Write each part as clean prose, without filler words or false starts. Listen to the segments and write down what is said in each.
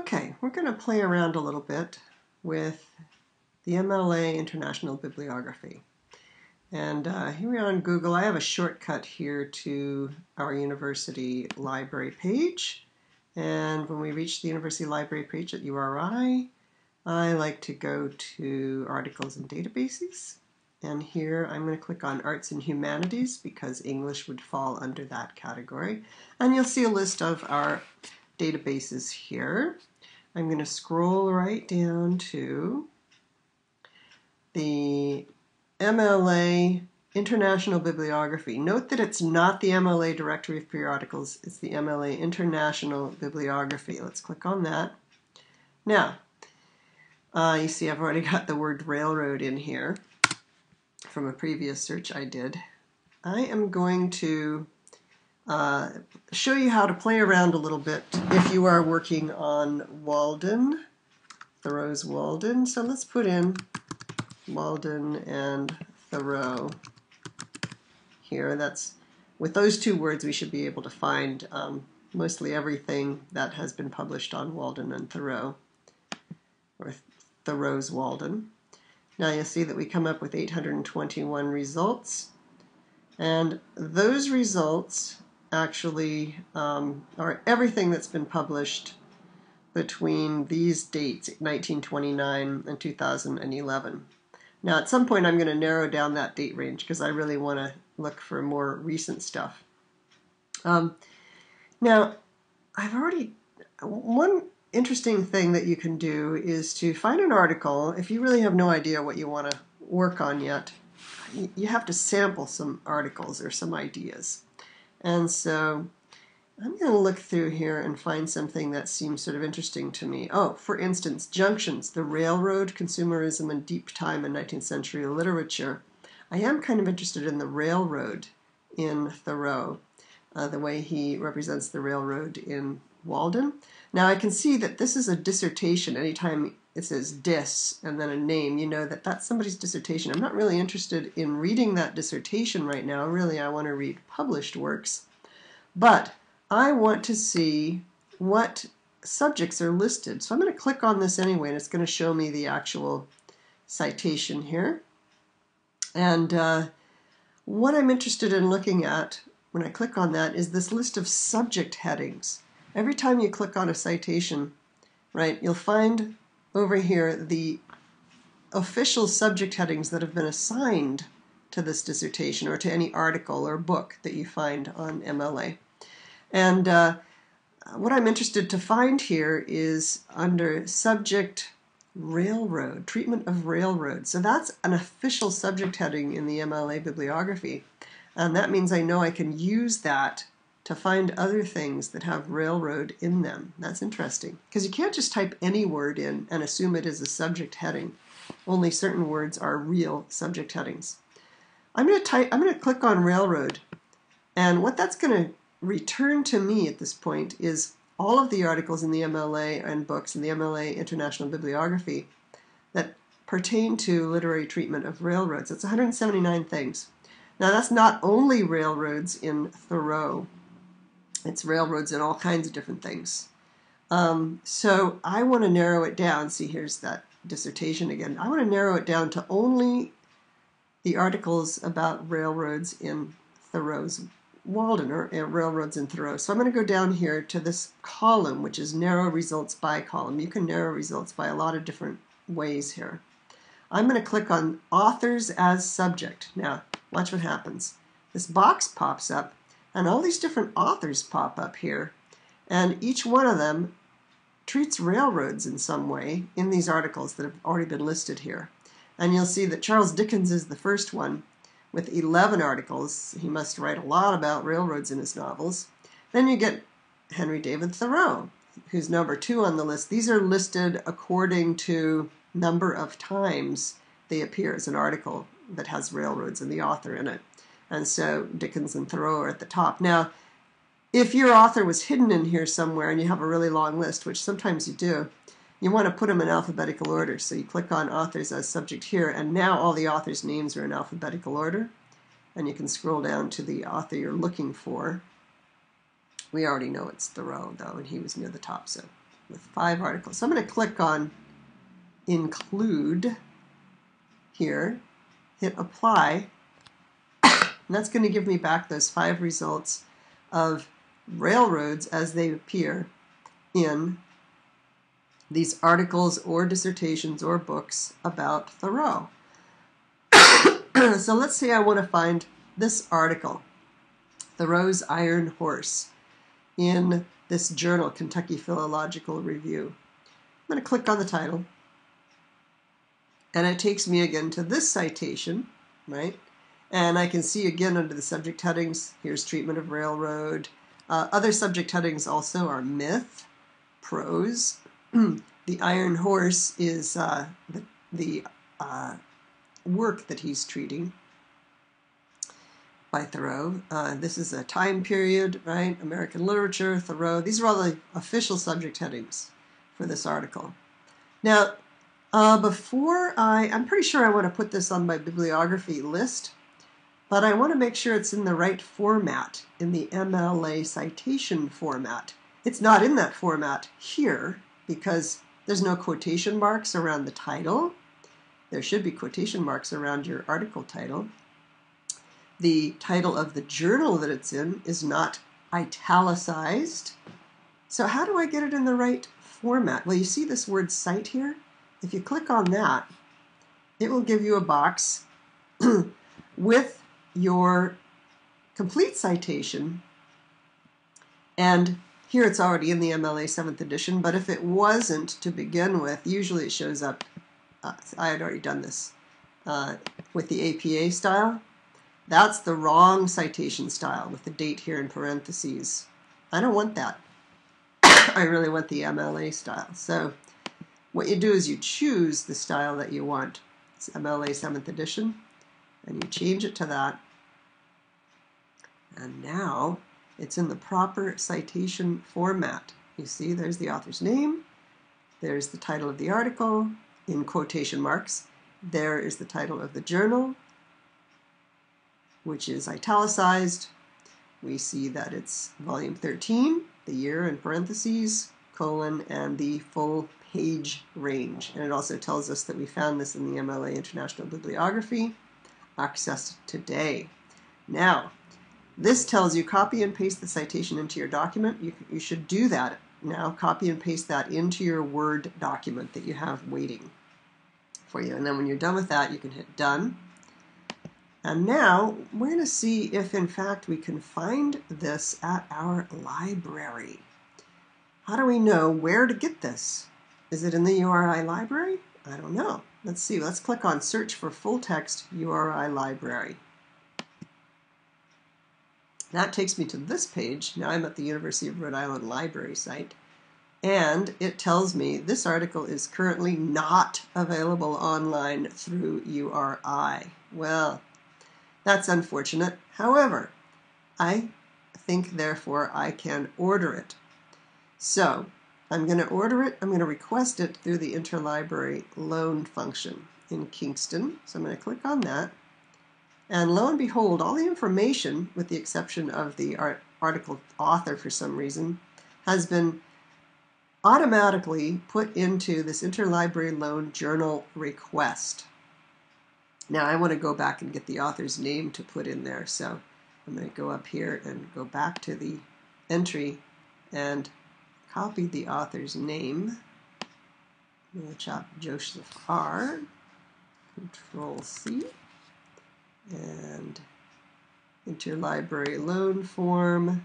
Okay, we're going to play around a little bit with the MLA International Bibliography. And here we are on Google. I have a shortcut here to our university library page. And when we reach the university library page at URI, I like to go to Articles and Databases. And here I'm going to click on Arts and Humanities because English would fall under that category. And you'll see a list of our databases here. I'm going to scroll right down to the MLA International Bibliography. Note that it's not the MLA Directory of Periodicals, it's the MLA International Bibliography. Let's click on that. Now, you see I've already got the word railroad in here from a previous search I did. I am going to show you how to play around a little bit if you are working on Walden, Thoreau's Walden. So let's put in Walden and Thoreau here. That's with those two words we should be able to find mostly everything that has been published on Walden and Thoreau, or Thoreau's Walden. Now you'll see that we come up with 821 results, and those results actually are everything that's been published between these dates, 1929 and 2011. Now at some point I'm going to narrow down that date range because I really want to look for more recent stuff. Now one interesting thing that you can do is to find an article. If you really have no idea what you want to work on yet, you have to sample some articles or some ideas. And so I'm going to look through here and find something that seems sort of interesting to me. Oh, for instance, Junctions, the Railroad, Consumerism, and Deep Time in 19th Century Literature. I am kind of interested in the railroad in Thoreau, the way he represents the railroad in Walden. Now I can see that this is a dissertation. Anytime it says dis and then a name, you know that that's somebody's dissertation. I'm not really interested in reading that dissertation right now. Really, I want to read published works. But I want to see what subjects are listed. So I'm going to click on this anyway, and it's going to show me the actual citation here. And what I'm interested in looking at when I click on that is this list of subject headings. Every time you click on a citation, right, you'll find over here the official subject headings that have been assigned to this dissertation or to any article or book that you find on MLA. And what I'm interested to find here is under subject railroad, treatment of railroad. So that's an official subject heading in the MLA bibliography. And that means I know I can use that to find other things that have railroad in them. That's interesting, because you can't just type any word in and assume it is a subject heading. Only certain words are real subject headings. I'm going to click on railroad, and what that's going to return to me at this point is all of the articles in the MLA and books in the MLA International Bibliography that pertain to literary treatment of railroads. It's 179 things. Now that's not only railroads in Thoreau. It's railroads and all kinds of different things. So I want to narrow it down. See, here's that dissertation again. I want to narrow it down to only the articles about railroads in Thoreau's Walden, or railroads in Thoreau. So I'm going to go down here to this column, which is narrow results by column. You can narrow results by a lot of different ways here. I'm going to click on authors as subject. Now, watch what happens. This box pops up, and all these different authors pop up here, and each one of them treats railroads in some way in these articles that have already been listed here. And you'll see that Charles Dickens is the first one with 11 articles. He must write a lot about railroads in his novels. Then you get Henry David Thoreau, who's number 2 on the list. These are listed according to number of times they appear as an article that has railroads and the author in it. And so Dickens and Thoreau are at the top. Now, if your author was hidden in here somewhere and you have a really long list, which sometimes you do, you want to put them in alphabetical order. So you click on authors as subject here, and now all the authors' names are in alphabetical order. And you can scroll down to the author you're looking for. We already know it's Thoreau, though, and he was near the top, so with 5 articles. So I'm going to click on Include here, hit Apply, and that's going to give me back those 5 results of railroads as they appear in these articles or dissertations or books about Thoreau. So let's say I want to find this article, Thoreau's Iron Horse, in this journal, Kentucky Philological Review. I'm going to click on the title, and it takes me again to this citation, right? And I can see again under the subject headings, here's treatment of railroad. Other subject headings also are myth, prose. The Iron Horse is the work that he's treating by Thoreau. This is a time period, right? American literature, Thoreau. These are all the official subject headings for this article. Now, I'm pretty sure I want to put this on my bibliography list, but I want to make sure it's in the right format, in the MLA citation format. It's not in that format here because there's no quotation marks around the title. There should be quotation marks around your article title. The title of the journal that it's in is not italicized. So how do I get it in the right format? Well, you see this word cite here? If you click on that, it will give you a box with your complete citation. And here it's already in the MLA 7th edition, but if it wasn't to begin with, usually it shows up. I had already done this with the APA style. That's the wrong citation style with the date here in parentheses. I don't want that. I really want the MLA style. So what you do is you choose the style that you want. It's MLA 7th edition, and you change it to that. And now it's in the proper citation format. You see, there's the author's name, there's the title of the article, in quotation marks. There is the title of the journal, which is italicized. We see that it's volume 13, the year in parentheses, colon, and the full page range. And it also tells us that we found this in the MLA International Bibliography, accessed today. Now, this tells you copy and paste the citation into your document. You should do that now. Copy and paste that into your Word document that you have waiting for you. And then when you're done with that, you can hit Done. And now we're going to see if, in fact, we can find this at our library. How do we know where to get this? Is it in the URI library? I don't know. Let's see. Let's click on Search for Full Text URI Library. That takes me to this page. Now I'm at the University of Rhode Island library site, and it tells me this article is currently not available online through URI. Well, that's unfortunate. However, I think, therefore, I can order it. So I'm going to order it. I'm going to request it through the interlibrary loan function in Kingston. So I'm going to click on that. And lo and behold, all the information, with the exception of the article author for some reason, has been automatically put into this interlibrary loan journal request. Now I want to go back and get the author's name to put in there, so I'm going to go up here and go back to the entry and copy the author's name. I'm going to chop Joseph R. Control C. And interlibrary loan form.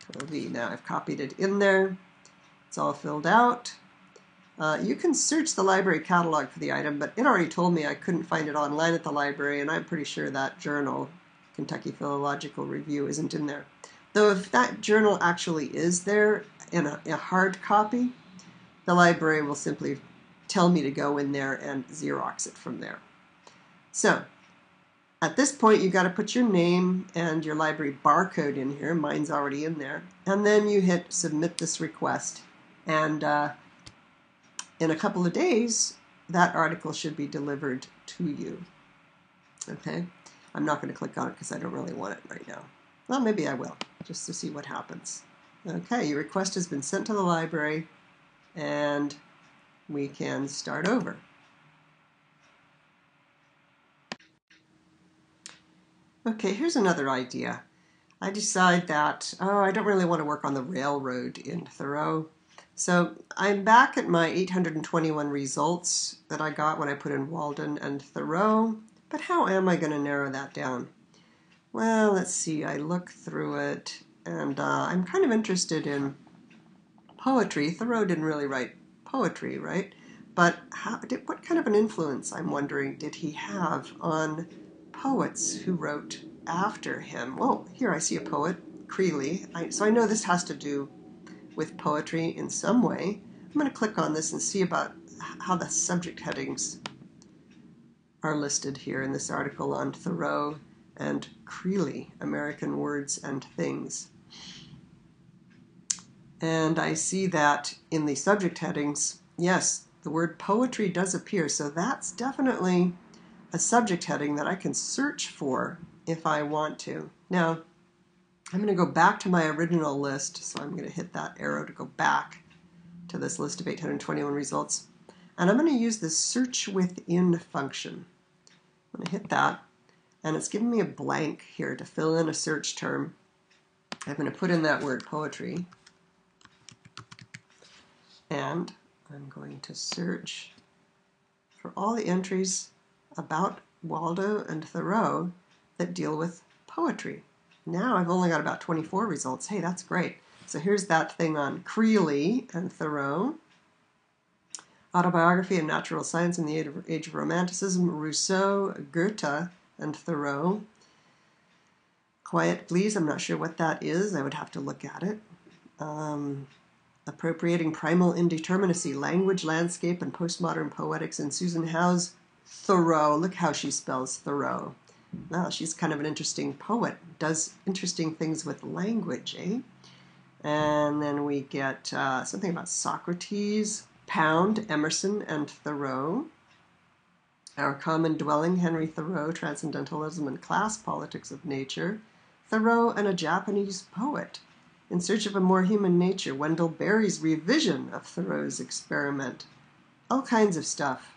Control-V. Now I've copied it in there. It's all filled out. You can search the library catalog for the item, but it already told me I couldn't find it online at the library, and I'm pretty sure that journal, Kentucky Philological Review, isn't in there. Though if that journal actually is there in a hard copy, the library will simply tell me to go in there and Xerox it from there. So at this point, you've got to put your name and your library barcode in here. Mine's already in there. And then you hit submit this request. And in a couple of days, that article should be delivered to you. Okay? I'm not going to click on it because I don't really want it right now. Well, maybe I will, just to see what happens. Okay, your request has been sent to the library, and we can start over. Okay, here's another idea. I decide that, I don't really want to work on the railroad in Thoreau. So I'm back at my 821 results that I got when I put in Walden and Thoreau, but how am I going to narrow that down? Well, let's see, I look through it, and I'm kind of interested in poetry. Thoreau didn't really write poetry, right? But what kind of an influence, I'm wondering, did he have on poets who wrote after him? Well, here I see a poet, Creeley. So I know this has to do with poetry in some way. I'm going to click on this and see about how the subject headings are listed here in this article on Thoreau and Creeley, American Words and Things. And I see that in the subject headings, yes, the word poetry does appear. So that's definitely a subject heading that I can search for if I want to. Now, I'm going to go back to my original list. So I'm going to hit that arrow to go back to this list of 821 results. And I'm going to use the search within function. I'm going to hit that. And it's giving me a blank here to fill in a search term. I'm going to put in that word poetry. And I'm going to search for all the entries about Waldo and Thoreau that deal with poetry. Now I've only got about 24 results. Hey, that's great. So here's that thing on Creeley and Thoreau. Autobiography and Natural Science in the Age of Romanticism, Rousseau, Goethe, and Thoreau. Quiet Please, I'm not sure what that is. I would have to look at it. Appropriating Primal Indeterminacy, Language, Landscape, and Postmodern Poetics in Susan Howe's Thoreau. Look how she spells Thoreau. Well, she's kind of an interesting poet. Does interesting things with language, eh? And then we get something about Socrates, Pound, Emerson, and Thoreau. Our Common Dwelling, Henry Thoreau, Transcendentalism and Class Politics of Nature. Thoreau and a Japanese Poet. In Search of a More Human Nature, Wendell Berry's revision of Thoreau's experiment. All kinds of stuff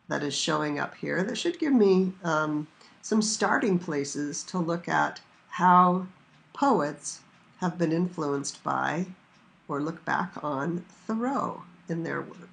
that is showing up here that should give me some starting places to look at how poets have been influenced by or look back on Thoreau in their work.